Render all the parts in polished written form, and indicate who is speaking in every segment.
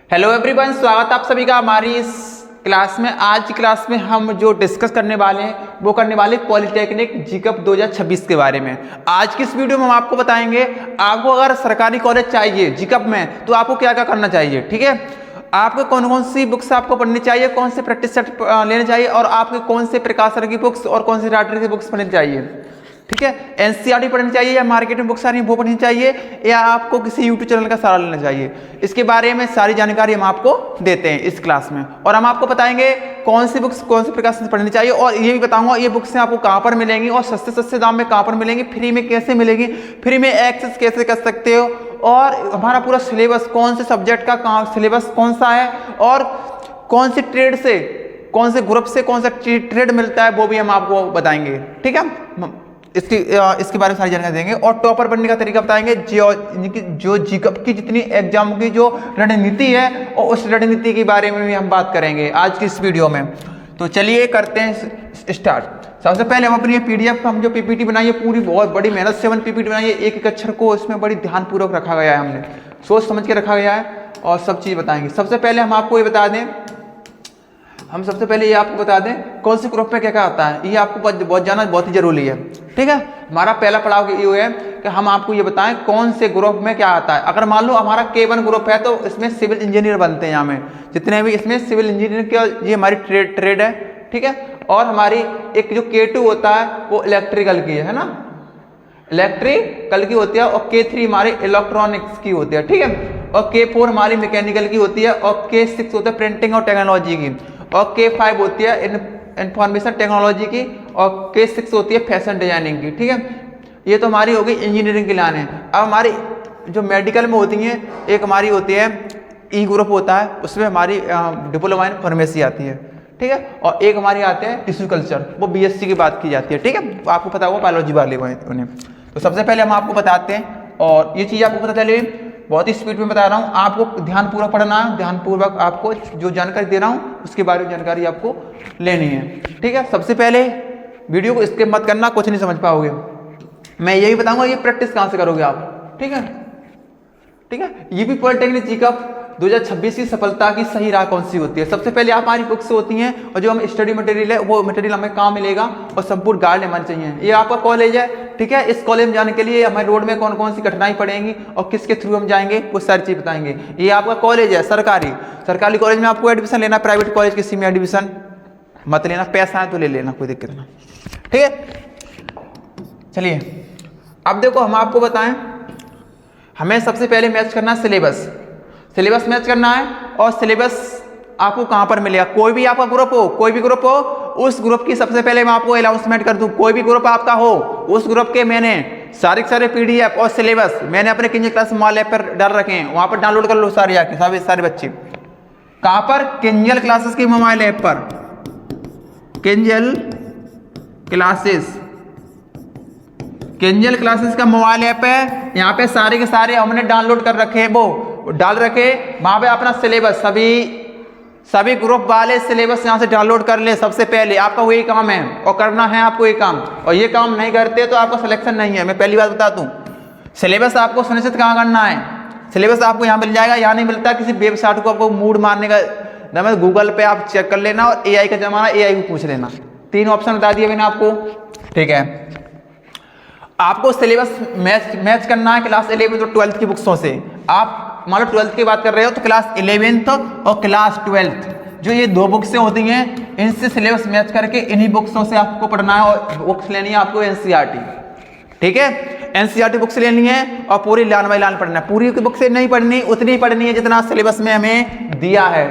Speaker 1: Hello everyone, स्वागत आप सभी का हमारी इस क्लास में। आज की क्लास में हम जो डिस्कस करने वाले हैं वो करने वाले पॉलिटेक्निक जीकअप 2026 के बारे में। आज की इस वीडियो में हम आपको बताएंगे आपको अगर सरकारी कॉलेज चाहिए जीकअप में तो आपको क्या क्या करना चाहिए। ठीक है, आपको कौन कौन सी बुक्स आपको पढ़नी चाहिए, कौन से प्रैक्टिस सेट लेने चाहिए और आपके कौन से प्रकाशन की बुक्स और कौन से राइटर की बुक्स पढ़नी चाहिए। ठीक है, एनसीईआरटी पढ़नी चाहिए या मार्केट में बुक्स आ रही है वो पढ़नी चाहिए या आपको किसी यूट्यूब चैनल का सहारा लेना चाहिए। इसके बारे में सारी जानकारी हम आपको देते हैं इस क्लास में और हम आपको बताएंगे कौन सी बुक्स कौन से प्रकार से पढ़नी चाहिए और ये भी बताऊंगा ये बुक्स आपको कहाँ पर मिलेंगी और सस्ते सस्ते दाम में कहाँ पर मिलेंगी, फ्री में कैसे मिलेगी, फ्री में एक्सेस कैसे कर सकते हो और हमारा पूरा सिलेबस कौन से सब्जेक्ट का कहाँ सिलेबस कौन सा है और कौन सी ट्रेड से कौन से ग्रुप से कौन सा ट्रेड मिलता है वो भी हम आपको बताएंगे। ठीक है, इसके बारे में सारी जानकारी देंगे और टॉपर बनने का तरीका बताएंगे। जो जीकअप की जितनी एग्जाम की जो रणनीति है और उस रणनीति के बारे में भी हम बात करेंगे आज की इस वीडियो में। तो चलिए करते हैं स्टार्ट। सबसे पहले हम अपनी पीडीएफ हम जो पीपीटी बनाई है पूरी बहुत बड़ी मेहनत से हम पीपीटी बनाई है। एक एक अक्षर को इसमें बड़ी ध्यानपूर्वक रखा गया है, हमने सोच समझ के रखा गया है और सब चीज़ बताएंगे। सबसे पहले हम आपको ये बता दें ये आपको बता दें कौन से ग्रुप में क्या क्या आता है, ये आपको बहुत जानना बहुत ही जरूरी है। ठीक है, हमारा पहला पड़ाव ये है कि हम आपको ये बताएं कौन से ग्रुप में क्या आता है। अगर मान लो हमारा K1 ग्रुप है तो इसमें सिविल इंजीनियर बनते हैं, यहाँ में जितने भी इसमें सिविल इंजीनियर के ये हमारी ट्रेड है। ठीक है, और हमारी एक जो K2 होता है वो इलेक्ट्रिकल की है ना, इलेक्ट्रिकल की होती है और K3 हमारी इलेक्ट्रॉनिक्स की होती है। ठीक है, और K4 हमारी मैकेनिकल की होती है और K6 होता है प्रिंटिंग और टेक्नोलॉजी की और K5 होती है इंफॉर्मेशन टेक्नोलॉजी की और K6 होती है फैशन डिजाइनिंग की। ठीक है, ये तो हमारी होगी इंजीनियरिंग की लाइन है। अब हमारी जो मेडिकल में होती हैं एक हमारी होती है ई ग्रुप होता है, उसमें हमारी डिप्लोमा इन फार्मेसी आती है। ठीक है, और एक हमारी आते हैं टिश्यू कल्चर, वो बीएससी की बात की जाती है। ठीक है, आपको पता होगा बायोलॉजी वाले उन्हें। तो सबसे पहले हम आपको बताते हैं और ये चीज़ आपको पता चले, बहुत ही स्पीड में बता रहा हूँ, आपको ध्यानपूर्वक पढ़ना है, ध्यानपूर्वक आपको जो जानकारी दे रहा हूँ उसके बारे में जानकारी आपको लेनी है। ठीक है, सबसे पहले वीडियो को स्किप मत करना, कुछ नहीं समझ पाओगे। मैं यही बताऊंगा ये प्रैक्टिस कहाँ से करोगे आप। ठीक है, ठीक है, ये भी पॉलिटेक्निक जीकअप 2026 की सफलता की सही राह कौन सी होती है। सबसे पहले हमारी बुक्स होती हैं और जो हम स्टडी मटेरियल है वो मटेरियल हमें कहाँ मिलेगा और संपूर्ण गाइड हमारी चाहिए। ये आपका कॉलेज है। ठीक है, इस कॉलेज में जाने के लिए हमारे रोड में कौन कौन सी कठिनाई पड़ेंगी और किसके थ्रू हम जाएंगे वो सारी चीज बताएंगे। ये आपका कॉलेज है सरकारी कॉलेज में आपको एडमिशन लेना, प्राइवेट कॉलेज किसी में एडमिशन मत लेना, पैसा है तो ले लेना, कोई दिक्कत ना। ठीक है, चलिए अब देखो हम आपको बताएं, हमें सबसे पहले मैच करना है सिलेबस मैच करना है और सिलेबस आपको कहां पर मिलेगा। कोई भी आपका ग्रुप हो उस ग्रुप की सबसे पहले मैं आपको अनाउंसमेंट कर दूं। कोई भी ग्रुप आपका हो उस ग्रुप के मैंने सारे पीडीएफ और सिलेबस मैंने अपने किंजल क्लास मोबाइल ऐप पर डाल रखे हैं, वहां पर डाउनलोड कर लो सारे जाके सारे बच्चे। कहां पर? किंजल क्लासेस की मोबाइल ऐप पर, किंजल क्लासेस का मोबाइल ऐप है, यहाँ पे सारे के सारे हमने डाउनलोड कर रखे हैं, वो डाल रखे। वहां पे अपना सिलेबस सभी ग्रुप वाले सिलेबस यहाँ से डाउनलोड कर ले। सबसे पहले आपका वही काम है और करना है आपको ये काम, और ये काम नहीं करते तो आपका सिलेक्शन नहीं है। मैं पहली बात बता दूं, सिलेबस आपको सुनिश्चित कहाँ करना है। सिलेबस आपको यहाँ मिल जाएगा, यहाँ नहीं मिलता किसी वेबसाइट को आपको मूड मारने का ना, गूगल पे आप चेक कर लेना और AI का जमाना, AI को पूछ लेना। 3 ऑप्शन बता दिए मैंने आपको। ठीक है, आपको सिलेबस मैच करना है क्लास 11 और 12 की बुक्सों से। आप मान लो 12th की बात कर रहे हो तो क्लास 11th और क्लास 12th जो ये 2 बुक्सें होती हैं इनसे सिलेबस मैच करके इन्हीं बुक्सों से आपको पढ़ना है और बुक्स लेनी है आपको एनसीईआरटी। ठीक है, एनसीईआरटी बुक्स लेनी है और पूरी लाइन बाई लाइन पढ़ना है। पूरी की बुक्स नहीं पढ़नी, उतनी ही पढ़नी है जितना सिलेबस में हमें दिया है।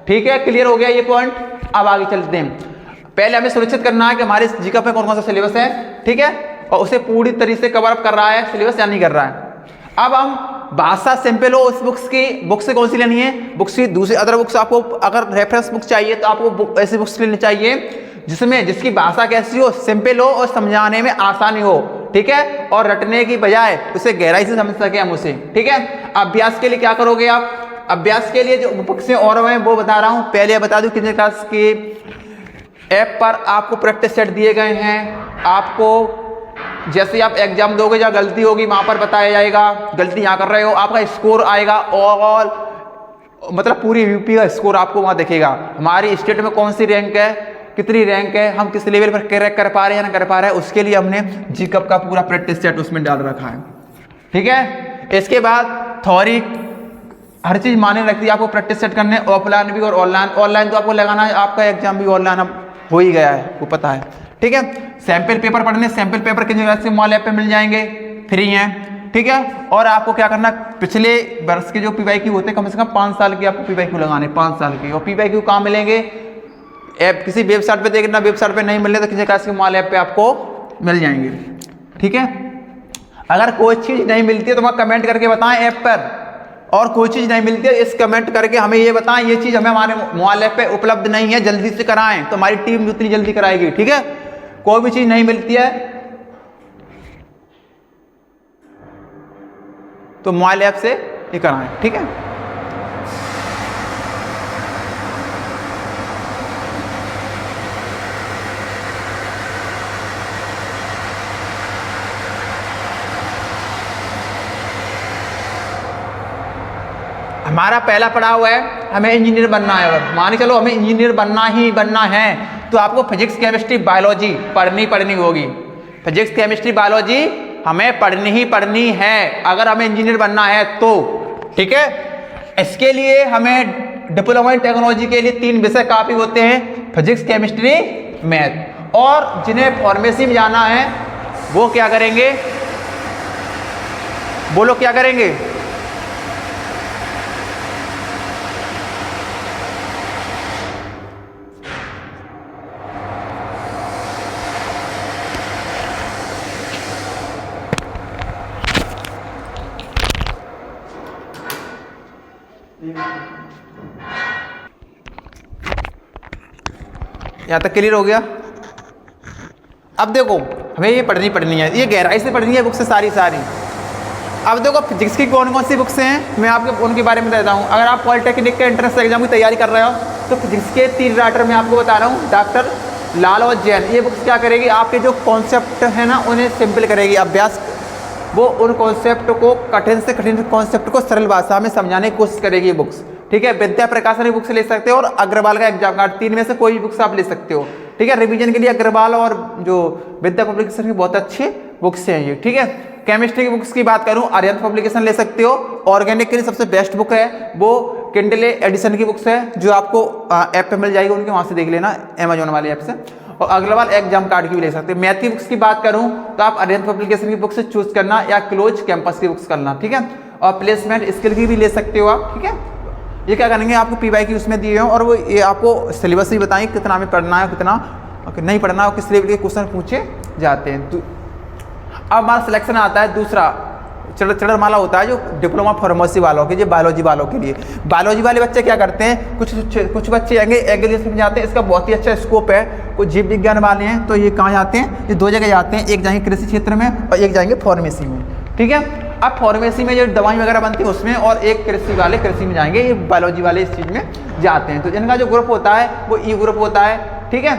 Speaker 1: ठीक है, क्लियर हो गया ये पॉइंट। अब आगे चलते हैं। पहले हमें सुनिश्चित करना है कि हमारे जीकअप में कौन कौन सा सिलेबस है। ठीक है, और उसे पूरी तरीके से कवर अप कर रहा है सिलेबस या नहीं कर रहा है। अब हम भाषा सिंपल हो उस बुक्स से कौन सी लेनी है, बुक्स की दूसरी अदर बुक्स आपको अगर रेफरेंस बुक्स चाहिए तो आपको ऐसी बुक्स लेनी चाहिए जिसकी भाषा कैसी हो, सिंपल हो और समझाने में आसानी हो। ठीक है, और रटने की बजाय उसे गहराई से समझ सके हम उसे। ठीक है, अभ्यास के लिए क्या करोगे आप, अभ्यास के लिए जो बुक्स और मैं वो बता रहा हूँ। पहले बता दूं किंजल क्लास के ऐप पर आपको प्रैक्टिस सेट दिए गए हैं। आपको जैसे आप एग्जाम दोगे जहाँ गलती होगी वहां पर बताया जाएगा, गलती यहाँ कर रहे हो, आपका स्कोर आएगा ऑल मतलब पूरी यूपी का स्कोर आपको वहाँ दिखेगा, हमारी स्टेट में कौन सी रैंक है, कितनी रैंक है, हम किस लेवल पर क्रैक कर पा रहे हैं या ना कर पा रहे हैं, उसके लिए हमने जीकअप का पूरा प्रैक्टिस सेट उसमें डाल रखा है। ठीक है, इसके बाद थ्योरी हर चीज़ माने रखती है, आपको प्रैक्टिस सेट करने ऑफलाइन भी और ऑनलाइन। ऑनलाइन तो आपको लगाना है, आपका एग्जाम भी ऑनलाइन अब हो ही गया है, वो पता है। ठीक है, सैंपल पेपर पढ़ने, सैंपल पेपर किसी जगह से मोबाइल ऐप पे मिल जाएंगे, फ्री हैं। ठीक है, और आपको क्या करना, पिछले वर्ष के जो PYQ होते हैं कम से कम 5 साल के आपको PYQ लगाने, 5 साल के। और PYQ कहाँ मिलेंगे, ऐप किसी वेबसाइट पे देखना, वेबसाइट पे नहीं मिले तो किसी क्लास के मोबाइल ऐप पे आपको मिल जाएंगे। ठीक है, अगर कोई चीज़ नहीं मिलती है तो वहाँ कमेंट करके बताएं ऐप पर, और कोई चीज़ नहीं मिलती है इस कमेंट करके हमें ये बताएं ये चीज़ हमें हमारे मोबाइल ऐप पे उपलब्ध नहीं है, जल्दी से कराएं, तो हमारी टीम जितनी जल्दी कराएगी। ठीक है, कोई भी चीज़ नहीं मिलती है तो मोबाइल ऐप से ये कराएं। ठीक है, हमारा पहला पड़ाव है हमें इंजीनियर बनना है। अगर मान चलो हमें इंजीनियर बनना ही बनना है तो आपको फिजिक्स केमिस्ट्री बायोलॉजी पढ़नी होगी। फिजिक्स केमिस्ट्री बायोलॉजी हमें पढ़नी है अगर हमें इंजीनियर बनना है तो। ठीक है, इसके लिए हमें डिप्लोमा इन टेक्नोलॉजी के लिए 3 विषय काफी होते हैं, फिजिक्स केमिस्ट्री मैथ। और जिन्हें फार्मेसी में जाना है वो क्या करेंगे, बोलो क्या करेंगे, यहाँ तक क्लियर हो गया। अब देखो हमें ये पढ़नी है, ये गहराई से पढ़नी है बुक से सारी। अब देखो फिजिक्स की कौन कौन सी बुक्स हैं मैं आपको उनके बारे में बताता हूँ। अगर आप पॉलिटेक्निक के एंट्रेंस एग्जाम की तैयारी कर रहे हो तो फिजिक्स के 3 राइटर मैं आपको बता रहा हूँ, डॉक्टर लाल और जैन। ये बुक्स क्या करेगी, आपके जो कॉन्सेप्ट है ना उन्हें सिंपल करेगी, अभ्यास वो उन कॉन्सेप्ट को कठिन से कठिन कॉन्सेप्ट को सरल भाषा में समझाने की कोशिश करेगी बुक्स। ठीक है, विद्या प्रकाशन की बुक्स ले सकते हो और अग्रवाल का एग्जाम कार्ड, 3 में से कोई भी बुक्स आप ले सकते हो। ठीक है, रिवीजन के लिए अग्रवाल और जो विद्या पब्लिकेशन की बहुत अच्छे बुक्स हैं ये। ठीक है, केमिस्ट्री की बुक्स की बात करूं आर्यन पब्लिकेशन ले सकते हो। ऑर्गेनिक के लिए सबसे बेस्ट बुक है वो किंडले एडिशन की बुक्स है जो आपको ऐप पे मिल जाएगी, उनके वहाँ से देख लेना अमेजोन वाले ऐप से। और अग्रवाल एग्जाम कार्ड की भी ले सकते हैं। मैथ की बुक्स की बात करूं तो आप आर्यन पब्लिकेशन की बुक से चूज करना या क्लोज कैंपस की बुक्स करना। ठीक है, और प्लेसमेंट स्किल की भी ले सकते हो आप। ठीक है, ये क्या करेंगे आपको PYQ उसमें दिए हैं और वो ये आपको सिलेबस भी बताएंगे कितना हमें पढ़ना है कितना नहीं पढ़ना है, किस लेवल के क्वेश्चन पूछे जाते हैं। तो अब हमारा सिलेक्शन आता है दूसरा चढ़माला होता है जो डिप्लोमा फार्मेसी वालों के, जो बायोलॉजी वालों के लिए। बायोलॉजी वाले बच्चे क्या करते हैं, कुछ बच्चे एग्रीकल्चर में जाते हैं, इसका बहुत ही अच्छा स्कोप है। कुछ जीव विज्ञान वाले हैं तो ये कहाँ जाते हैं, ये 2 जगह जाते हैं, एक जाएंगे कृषि क्षेत्र में और एक जाएंगे फार्मेसी में। ठीक है, अब फार्मेसी में जो दवाई वगैरह बनती है उसमें, और एक कृषि वाले कृषि में जाएंगे, ये बायोलॉजी वाले इस चीज़ में जाते हैं। तो इनका जो ग्रुप होता है वो ई ग्रुप होता है। ठीक है,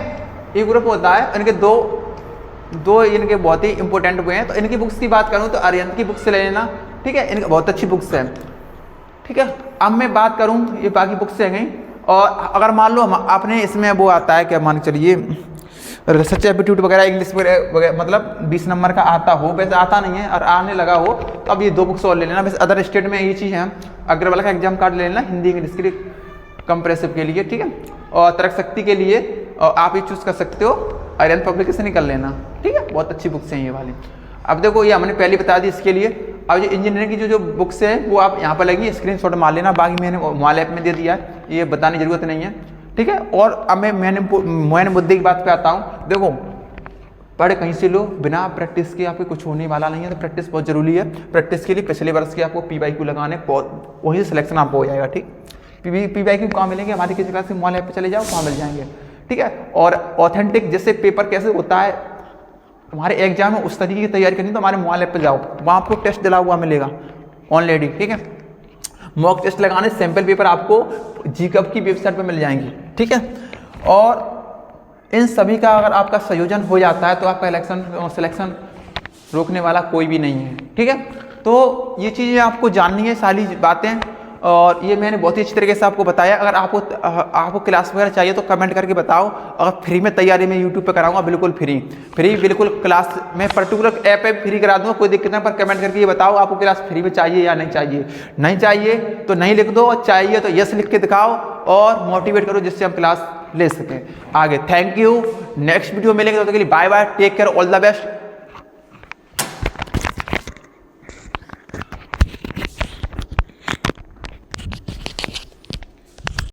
Speaker 1: ई ग्रुप होता है, इनके दो इनके बहुत ही इंपॉर्टेंट हुए हैं। तो इनकी बुक्स की बात करूं तो आर्यन की बुक्स ले लेना। ठीक है, इनकी बहुत अच्छी बुक्स हैं। ठीक है, अब मैं बात करूं ये बाकी बुक्स से गई, और अगर मान लो आपने इसमें वो आता है क्या मान के चलिए रिसर्च एप्टीट्यूड वगैरह इंग्लिश वगैरह मतलब 20 नंबर का आता हो, वैसे आता नहीं है और आने लगा हो तो अब ये 2 बुक्स और ले लेना। वैसे अदर स्टेट में ये चीज़ है, अग्रवाल का एग्जाम कार्ड ले लेना हिंदी इंग्लिश के लिए कंप्रेसिव के लिए। ठीक है, और तर्क शक्ति के लिए आप ये चूज़ कर सकते हो, आर्यन पब्लिकेशन ही कर लेना। ठीक है, बहुत अच्छी बुक्स हैं ये वाली। अब देखो ये हमने पहले बता दी इसके लिए। अब जो इंजीनियरिंग की जो बुक्स है वो आप यहाँ पर लगी स्क्रीनशॉट मार लेना, बाकी मैंने मोबाइल ऐप में दे दिया है, ये बताने की जरूरत नहीं है। ठीक है, और अब मैं मैंने मुद्दे की बात पे आता हूँ। देखो पढ़ कहीं से लो, बिना प्रैक्टिस के आपको कुछ होने वाला नहीं है, तो प्रैक्टिस बहुत जरूरी है। प्रैक्टिस के लिए पिछले वर्ष के आपको PYQ लगाने, वही सिलेक्शन आपको हो जाएगा। ठीक, PYQ कहाँ मिलेंगे, हमारी किसी क्लास से मोबाइल ऐप पे चले जाओ वहाँ मिल जाएंगे। ठीक है, और ऑथेंटिक जैसे पेपर कैसे होता है हमारे एग्जाम में उस तरीके की तैयारी करनी तो हमारे मोबाइल ऐप पे जाओ, वहाँ आपको टेस्ट दिला हुआ मिलेगा ऑलरेडी। ठीक है, मॉक टेस्ट लगाने सैंपल पेपर आपको जीकअप की वेबसाइट पे मिल जाएंगी। ठीक है, और इन सभी का अगर आपका संयोजन हो जाता है तो आपका सिलेक्शन रोकने वाला कोई भी नहीं है। ठीक है, तो ये चीज़ें आपको जाननी है सारी बातें। और ये मैंने बहुत ही अच्छी तरीके से आपको बताया। अगर आपको क्लास वगैरह चाहिए तो कमेंट करके बताओ। अगर फ्री में तैयारी मैं यूट्यूब पे कराऊंगा, बिल्कुल फ्री बिल्कुल क्लास मैं पर्टिकुलर ऐप पे फ्री करा दूंगा, कोई दिक्कत नहीं। पर कमेंट करके ये बताओ आपको क्लास फ्री में चाहिए या नहीं चाहिए। नहीं चाहिए तो नहीं लिख दो, और चाहिए तो यस लिख के दिखाओ और मोटिवेट करो जिससे हम क्लास ले सकें आगे। थैंक यू, नेक्स्ट वीडियो मिलेंगे, तो bye bye, take care, all the best.